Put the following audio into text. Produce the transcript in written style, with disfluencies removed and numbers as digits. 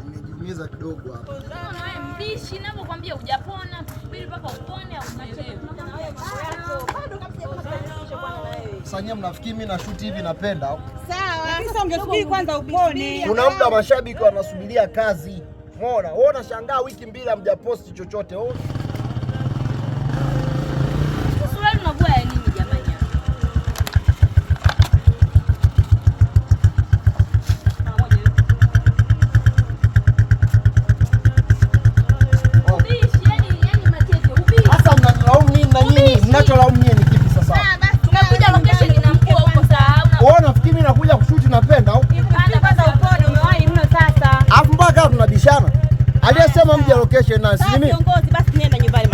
Nimejiumiza kidogo hapa. Mbishi ninapokuambia hujapona, subiri mpaka upone au unaelewa. Sasa nyinyi mnafikiri mimi na shoot hivi napenda? Sawa. Sasa ungesubiri kwanza upone. Kuna muda mashabiki wanasubiria kazi. Umeona? Wewe unashangaa wiki mbili hamjaposti chochote. Wewe suruali unavua ya nini jamani? Sasa mnanilaumu nini na nyinyi? Mnacholaumu nini ni kipi sasa? Tunakuja location ina mkuu huko saa. Wewe unafikiri mimi nakuja kushoot napenda au? Kwanza upone, umewahi mno sasa. Alafu mpaka tunabishana. Aliyesema mje location na si mimi. Viongozi basi nienda nyumbani.